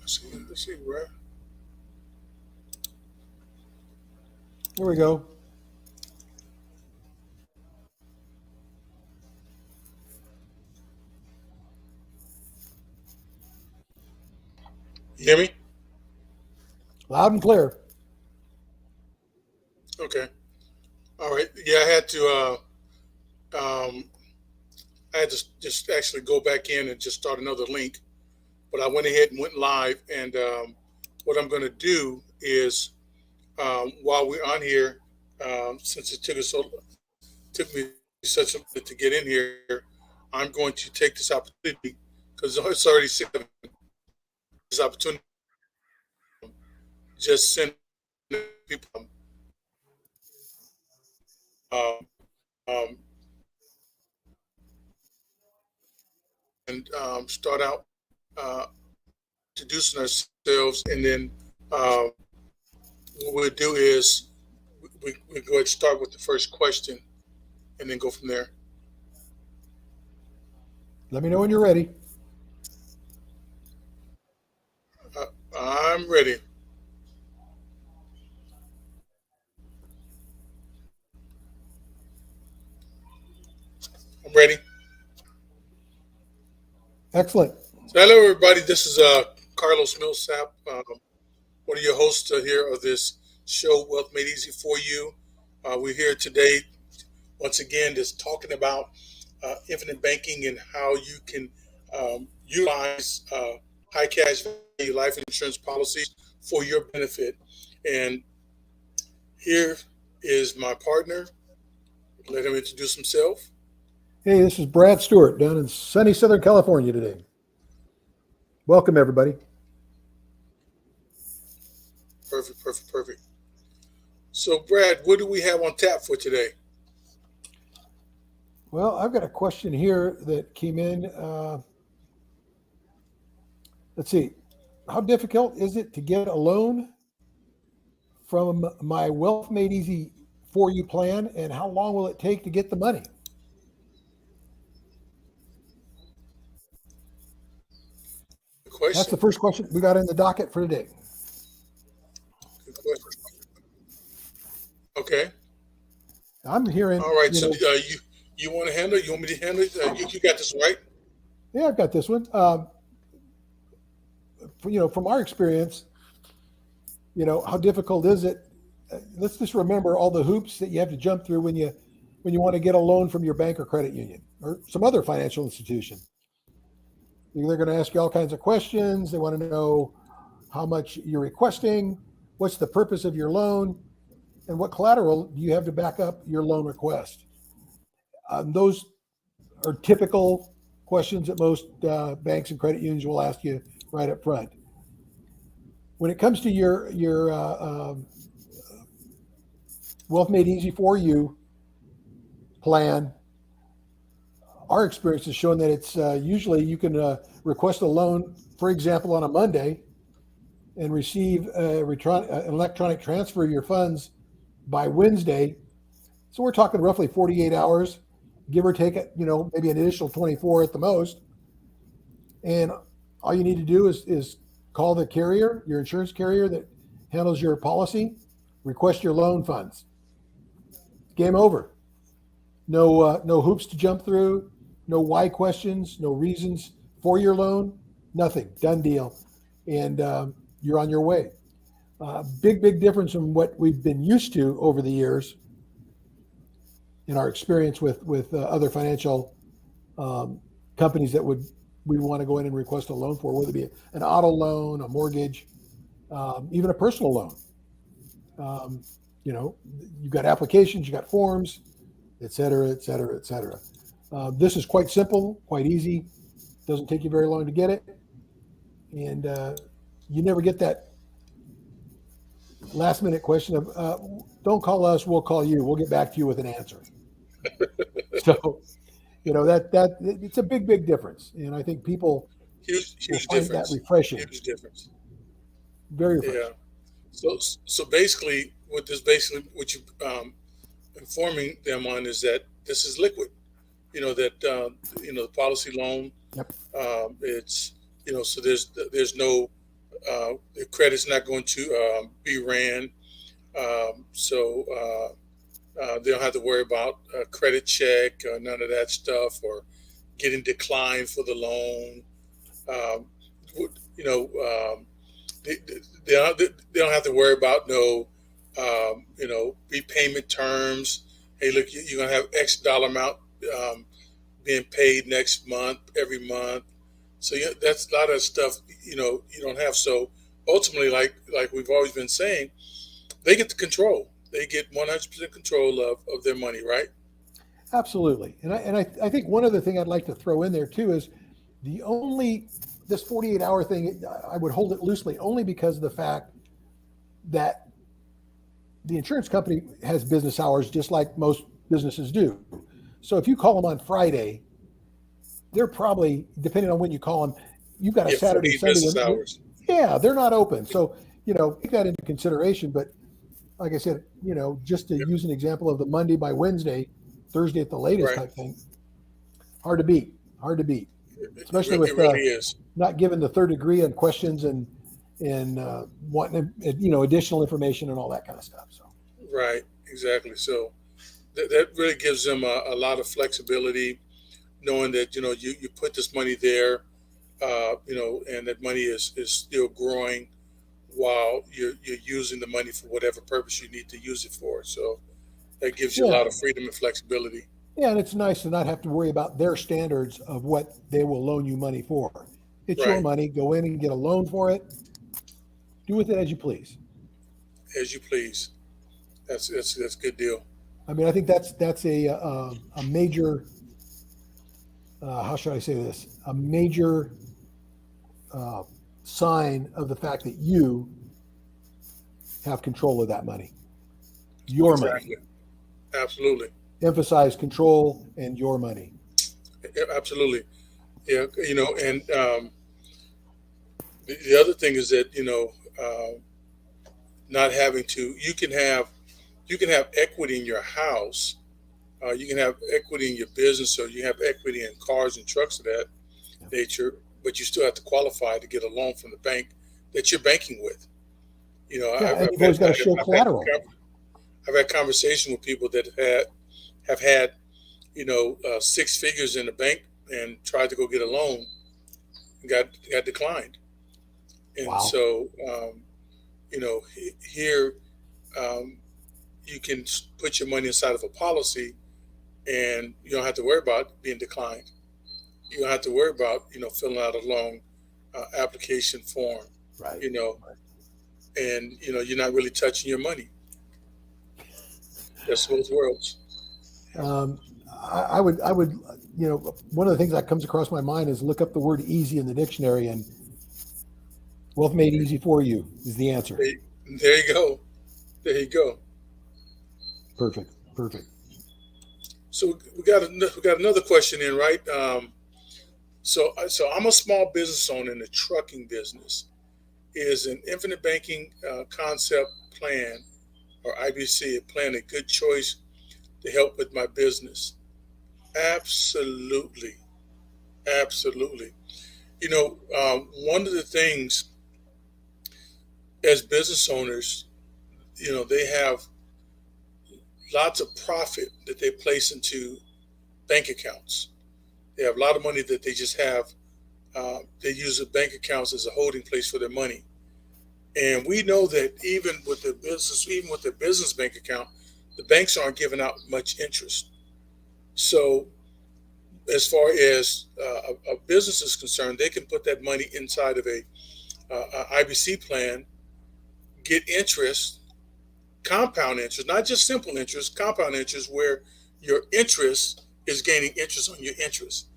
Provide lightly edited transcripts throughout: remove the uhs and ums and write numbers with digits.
Let's see where. There we go. You hear me? Loud and clear. Okay. All right. Yeah, um, I had to just actually go back in and just start another link, but I went ahead and went live. And what I'm going to do is, while we're on here, since it took me such a bit to get in here, I'm going to take this opportunity because it's already 6. This opportunity just send people um, um, and start out uh, introducing ourselves, and then um, what we'll do is we go ahead and start with the first question, and then go from there. Let me know when you're ready. Uh, I'm ready. I'm ready. Excellent. So, hello, everybody. This is Carlos Millsap, one of your hosts here of this show, Wealth Made Easy for You. We're here today, once again, just talking about infinite banking and how you can utilize high cash value life insurance policies for your benefit. And here is my partner. Let him introduce himself. Hey, this is Brad Stewart down in sunny Southern California today. Welcome, everybody. Perfect, perfect, perfect. So, Brad, what do we have on tap for today? Well, I've got a question here that came in. Let's see. How difficult is it to get a loan from my Wealth Made Easy for You plan, and how long will it take to get the money? Good That's the question. first question we got in the docket for today. Good question. Okay. I'm hearing, All right. So, you want to handle it? You want me to handle it? You got this right. yeah, I've got this one. From our experience, how difficult is it? Let's just remember all the hoops that you have to jump through when you want to get a loan from your bank or credit union or some other financial institution. They're going to ask you all kinds of questions. They want to know how much you're requesting, what's the purpose of your loan, and what collateral do you have to back up your loan request. Those are typical questions that most banks and credit unions will ask you right up front. When it comes to your Wealth Made Easy for You plan, our experience has shown that it's usually you can request a loan, for example, on a Monday, and receive an electronic transfer of your funds by Wednesday. So we're talking roughly 48 hours, give or take, maybe an additional 24 at the most. And all you need to do is call the carrier, your insurance carrier that handles your policy, request your loan funds. Game over. No hoops to jump through, no why questions, no reasons for your loan, nothing. Done deal, and you're on your way. Big difference from what we've been used to over the years in our experience with other financial um, companies that we want to go in and request a loan for, whether it be an auto loan, a mortgage, even a personal loan. Um, you've got applications, you got forms, et cetera, et cetera, et cetera. This is quite simple, quite easy. Doesn't take you very long to get it, and you never get that last minute question of "Don't call us, we'll call you. We'll get back to you with an answer." So that it's a big difference, and I think people Huge, will huge find that difference. refreshing, Huge difference. very Yeah. refreshing. So basically, what you informing them on is that this is liquid. That the policy loan. Yep. It's so there's no The credit's not going to be ran. They don't have to worry about a credit check, none of that stuff, or getting declined for the loan. Um, you know, they, they don't have to worry about no, repayment terms. Hey, look, you're going to have X dollar amount um, being paid next month, every month. So yeah, that's a lot of stuff, you don't have. So ultimately, like we've always been saying, they get the control. They get 100% control of their money, right? Absolutely. And I think one other thing I'd like to throw in there too is the only this 48-hour thing, I would hold it loosely only because of the fact that the insurance company has business hours just like most businesses do. So if you call them on Friday, they're probably, depending on when you call them, you've got a Yeah, Saturday, 48 Sunday. business hours. Yeah, they're not open. So, take that into consideration. But like I said, just to Yep. use an example of the Monday by Wednesday, Thursday at the latest Right. type thing, hard to beat. Hard to beat, especially It with really is. not given the third degree and questions and wanting additional information and all that kind of stuff. So Right. Exactly. So that really gives them a lot of flexibility, knowing that you put this money there, and that money is still growing while you're using the money for whatever purpose you need to use it for. So that gives you a yeah, lot of freedom and flexibility. yeah, and it's nice to not have to worry about their standards of what they will loan you money for. It's your Right. money. Go in and get a loan for it. Do with it as you please. As you please. That's a good deal. I mean, I think that's a major how should I say this? A major uh, sign of the fact that you have control of that money, your money. Exactly. Absolutely. Emphasize control and your money. Yeah, absolutely. Yeah. And the other thing is that not having to you can have equity in your house, you can have equity in your business, or you have equity in cars and trucks of that nature, but you still have to qualify to get a loan from the bank that you're banking with. Yeah, and you've always got to show collateral. I've had conversations with people that have had six figures in the bank and tried to go get a loan and got declined. And Wow. so here, um, you can put your money inside of a policy, and you don't have to worry about being declined. You don't have to worry about filling out a long application form. Right. You know, Right. and you're not really touching your money. That's both worlds. Yeah. I would, one of the things that comes across my mind is look up the word easy in the dictionary, and wealth made easy for you is the answer. There, there you go. There you go. Perfect. Perfect. So we got another question in, right? So I'm a small business owner in the trucking business. Is an infinite banking concept plan, or IBC, a plan, a good choice to help with my business? Absolutely, absolutely. One of the things as business owners, they have lots of profit that they place into bank accounts. They have a lot of money that they just have. They use the bank accounts as a holding place for their money. And we know that even with the business bank account, the banks aren't giving out much interest. So as far as a business is concerned, they can put that money inside of a IBC plan, get interest, compound interest, not just simple interest, compound interest, where your interest is gaining interest on your interest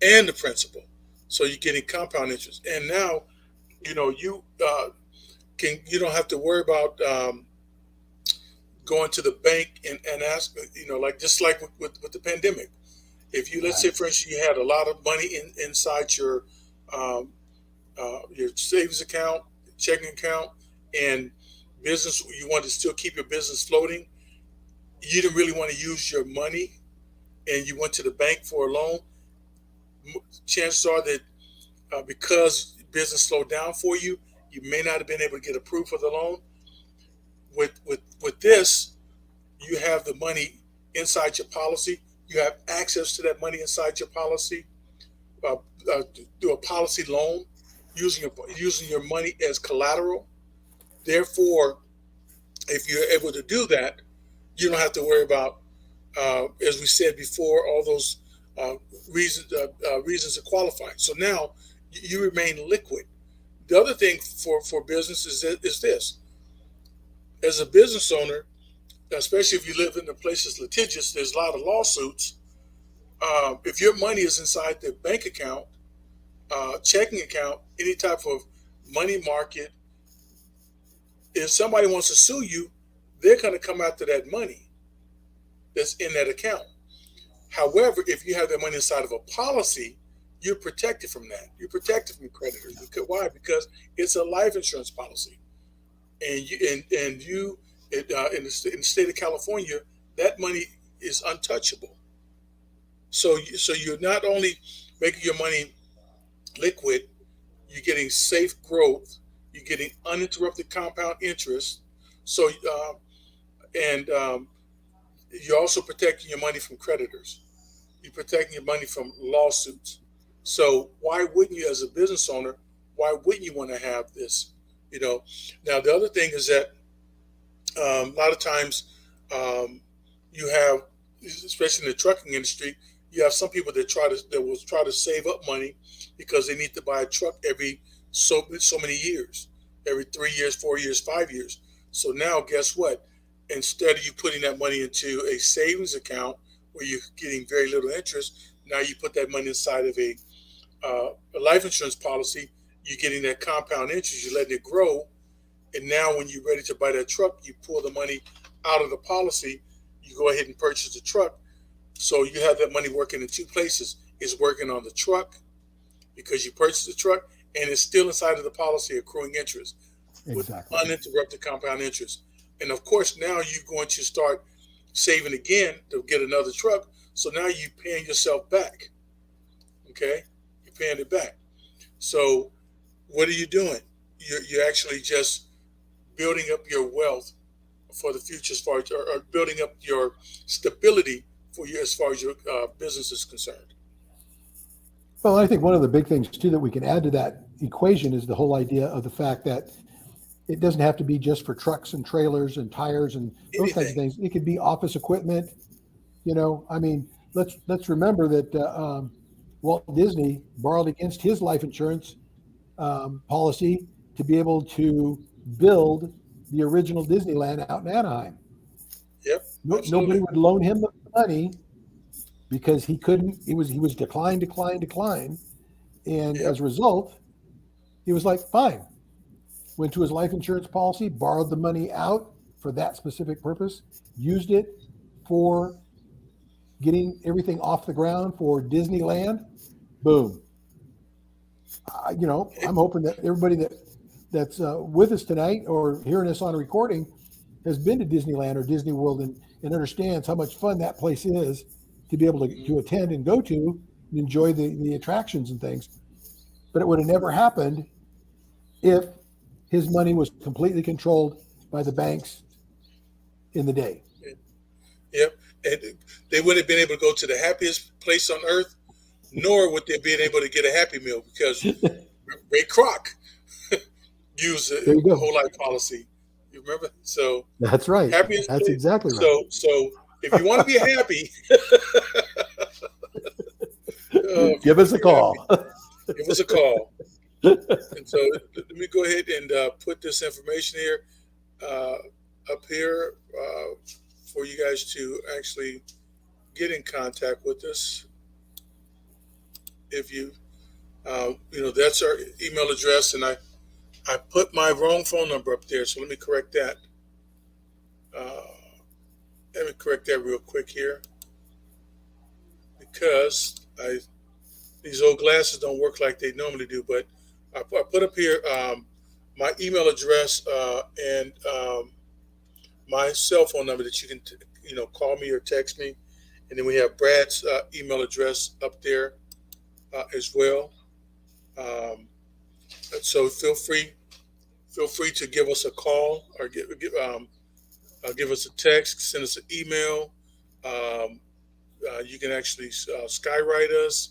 and the principal. So you're getting compound interest, and now you don't have to worry about going to the bank and ask, like just like with the pandemic. If you, let's Right. say, for instance, you had a lot of money inside um, your savings account, checking account, and business, you want to still keep your business floating. You didn't really want to use your money, and you went to the bank for a loan. Chances are that because business slowed down for you, You may not have been able to get approved for the loan. With this, you have the money inside your policy. You have access to that money inside your policy. Uh, do a policy loan using your money as collateral. Therefore, if you're able to do that, you don't have to worry about, as we said before, all those uh, reasons to qualify. So now you remain liquid. The other thing for business is this: as a business owner, especially if you live in the places litigious, there's a lot of lawsuits. If your money is inside the bank account, checking account, any type of money market, if somebody wants to sue you, they're going to come after that money that's in that account. However, if you have that money inside of a policy, you're protected from that. You're protected from creditors. Why? Because it's a life insurance policy, and in the state of California, that money is untouchable. So you're not only making your money liquid, you're getting safe growth, you're getting uninterrupted compound interest. So and you're also protecting your money from creditors. You're protecting your money from lawsuits. So why wouldn't you, as a business owner, why wouldn't you want to have this? Now the other thing is that a lot of times you have, especially in the trucking industry, you have some people that will try to save up money because they need to buy a truck every so many years, every 3 years, 4 years, 5 years. So now, guess what? Instead of you putting that money into a savings account where you're getting very little interest, now you put that money inside of a life insurance policy. You're getting that compound interest. You're letting it grow, and now when you're ready to buy that truck, you pull the money out of the policy. You go ahead and purchase the truck. So you have that money working in two places. It's working on the truck because you purchased the truck, and it's still inside of the policy accruing interest with uninterrupted compound interest. And of course, now you're going to start saving again to get another truck. So now you're paying yourself back. Okay? You're paying it back. So what are you doing? You're actually just building up your wealth for the future, as far as, or building up your stability for you as far as your business is concerned. Well, I think one of the big things too that we can add to that equation is the whole idea of the fact that it doesn't have to be just for trucks and trailers and tires and those kinds of things. It could be office equipment. I mean, let's remember that Walt Disney borrowed against his life insurance policy to be able to build the original Disneyland out in Anaheim. Yep. Nobody would loan him the money because he couldn't. He was decline. And as a result, he was like, fine. Went to his life insurance policy, borrowed the money out for that specific purpose, used it for getting everything off the ground for Disneyland. Boom. I'm hoping that everybody that's with us tonight or hearing us on a recording has been to Disneyland or Disney World and understands how much fun that place is to be able to attend and go to and enjoy the attractions and things. But it would have never happened if his money was completely controlled by the banks in the day. Yep. And they wouldn't have been able to go to the happiest place on earth, nor would they be able to get a Happy Meal because Ray Kroc used a whole life policy. You remember? So that's right. Happiest that's place. Exactly right. So if you want to be happy, give us a call. Give us a call. And so let me go ahead and put this information here up here for you guys to actually get in contact with us. If you, that's our email address, and I put my wrong phone number up there, so let me correct that. Let me correct that real quick here because these old glasses don't work like they normally do, but I put up here my email address and my cell phone number that you can call me or text me, and then we have Brad's email address up there as well. So feel free feel free to give us a call or give us a text, send us an email. You can actually skywrite us.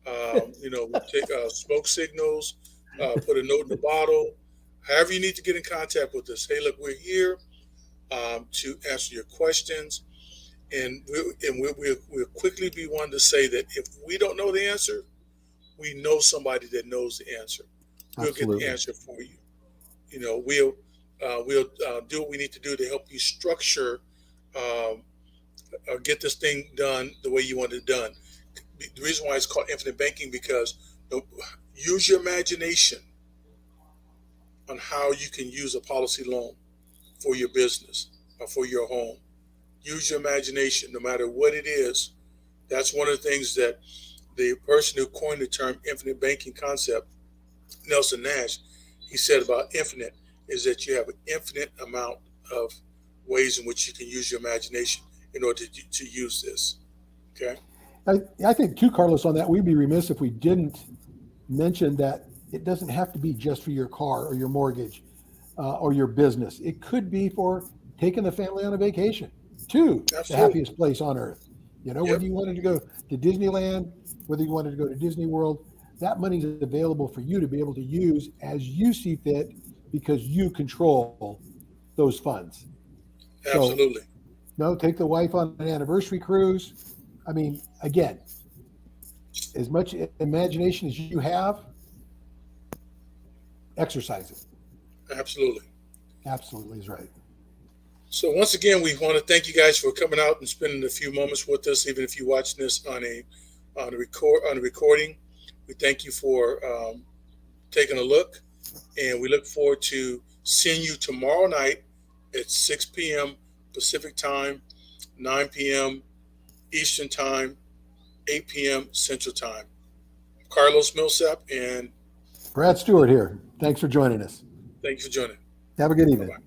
We take smoke signals, put a note in the bottle. However, you need to get in contact with us. Hey, look, we're here to answer your questions, and we'll quickly be one to say that if we don't know the answer, we know somebody that knows the answer. We'll Absolutely. get the answer for you. We'll do what we need to do to help you structure or get this thing done the way you want it done. The reason why it's called infinite banking because use your imagination on how you can use a policy loan for your business or for your home. Use your imagination, no matter what it is. That's one of the things that the person who coined the term infinite banking concept, Nelson Nash, he said about infinite is that you have an infinite amount of ways in which you can use your imagination in order to use this. Okay. I think too, Carlos, on that, we'd be remiss if we didn't mention that it doesn't have to be just for your car or your mortgage or your business. It could be for taking the family on a vacation to the happiest place on earth. Whether you wanted to go to Disneyland, whether you wanted to go to Disney World, that money is available for you to be able to use as you see fit because you control those funds. Absolutely. So, take the wife on an anniversary cruise. I mean, again, as much imagination as you have, exercise it. Absolutely. Absolutely is right. So once again, we want to thank you guys for coming out and spending a few moments with us, even if you're watching this on a recording. We thank you for taking a look, and we look forward to seeing you tomorrow night at 6 p.m. Pacific time, 9 p.m. Eastern time, 8 p.m. Central time. Carlos Millsap and Brad Stewart here. Thanks for joining us. Thank you for joining. Have a good evening. Bye-bye.